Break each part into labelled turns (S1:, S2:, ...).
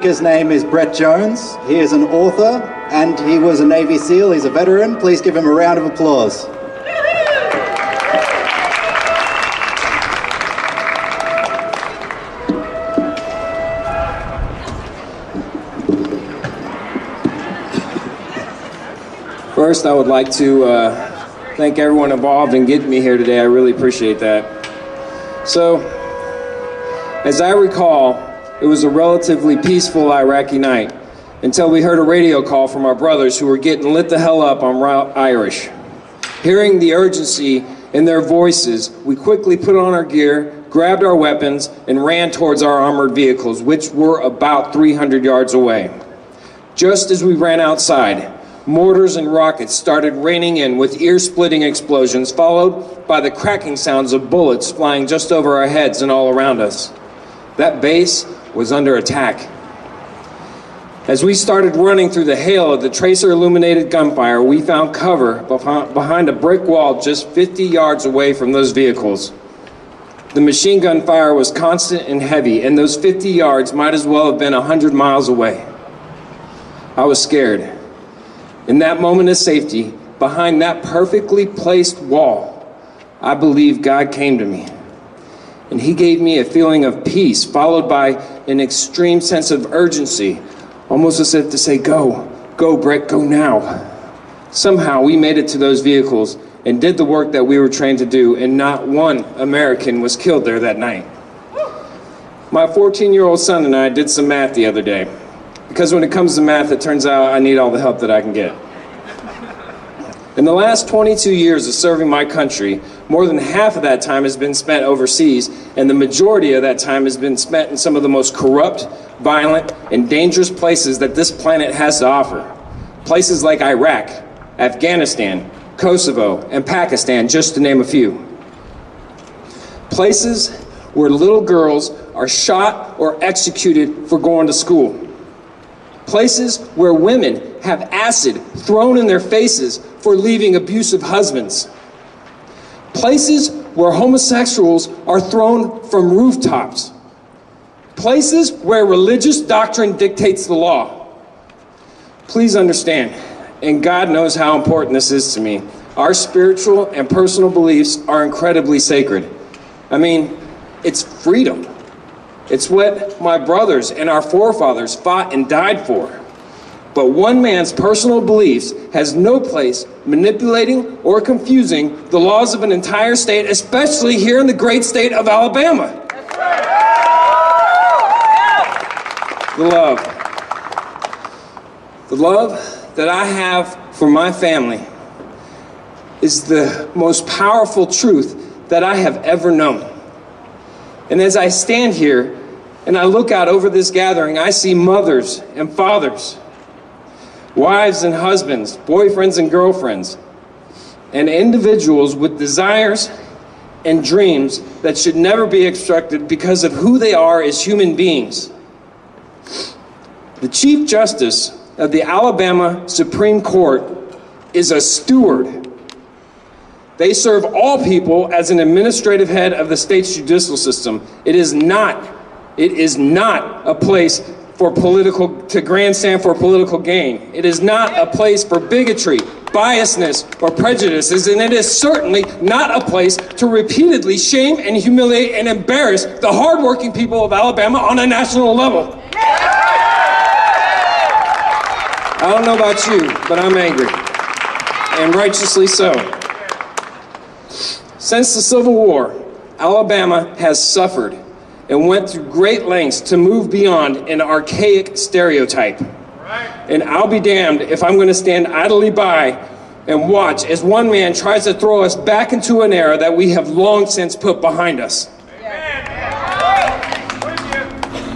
S1: His name is Brett Jones. He is an author and he was a Navy SEAL. He's a veteran. Please give him a round of applause.
S2: First, I would like to thank everyone involved in getting me here today. I really appreciate that. So, as I recall, it was a relatively peaceful Iraqi night until we heard a radio call from our brothers who were getting lit the hell up on Route Irish. Hearing the urgency in their voices, we quickly put on our gear, grabbed our weapons, and ran towards our armored vehicles, which were about 300 yards away. Just as we ran outside, mortars and rockets started raining in with ear-splitting explosions, followed by the cracking sounds of bullets flying just over our heads and all around us. That base was under attack. As we started running through the hail of the tracer-illuminated gunfire, we found cover behind a brick wall just 50 yards away from those vehicles. The machine gun fire was constant and heavy, and those 50 yards might as well have been 100 miles away. I was scared. In that moment of safety, behind that perfectly placed wall, I believe God came to me. And he gave me a feeling of peace, followed by an extreme sense of urgency, almost as if to say, go, Brett, go now. Somehow we made it to those vehicles and did the work that we were trained to do, and not one American was killed there that night. My 14-year-old son and I did some math the other day, because when it comes to math, it turns out I need all the help that I can get. In the last 22 years of serving my country, more than half of that time has been spent overseas, and the majority of that time has been spent in some of the most corrupt, violent, and dangerous places that this planet has to offer. Places like Iraq, Afghanistan, Kosovo, and Pakistan, just to name a few. Places where little girls are shot or executed for going to school. Places where women have acid thrown in their faces for leaving abusive husbands. Places where homosexuals are thrown from rooftops. Places where religious doctrine dictates the law. Please understand, and God knows how important this is to me, our spiritual and personal beliefs are incredibly sacred. I mean, it's freedom. It's what my brothers and our forefathers fought and died for. But one man's personal beliefs has no place manipulating or confusing the laws of an entire state, especially here in the great state of Alabama. The love that I have for my family is the most powerful truth that I have ever known. And as I stand here and I look out over this gathering, I see mothers and fathers, wives and husbands, boyfriends and girlfriends, and individuals with desires and dreams that should never be obstructed because of who they are as human beings. The Chief Justice of the Alabama Supreme Court is a steward. They serve all people as an administrative head of the state's judicial system. It is not a place to grandstand for political gain. It is not a place for bigotry, biasness, or prejudices, and it is certainly not a place to repeatedly shame and humiliate and embarrass the hardworking people of Alabama on a national level. I don't know about you, but I'm angry, and righteously so. Since the Civil War, Alabama has suffered and went through great lengths to move beyond an archaic stereotype. And I'll be damned if I'm going to stand idly by and watch as one man tries to throw us back into an era that we have long since put behind us.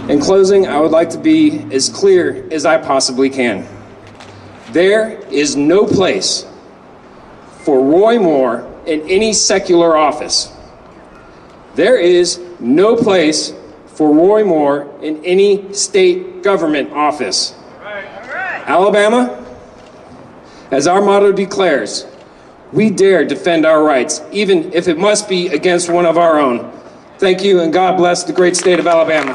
S2: In closing, I would like to be as clear as I possibly can. There is no place for Roy Moore in any secular office. There is no place for Roy Moore in any state government office. Alabama, as our motto declares, we dare defend our rights, even if it must be against one of our own. Thank you, and God bless the great state of Alabama.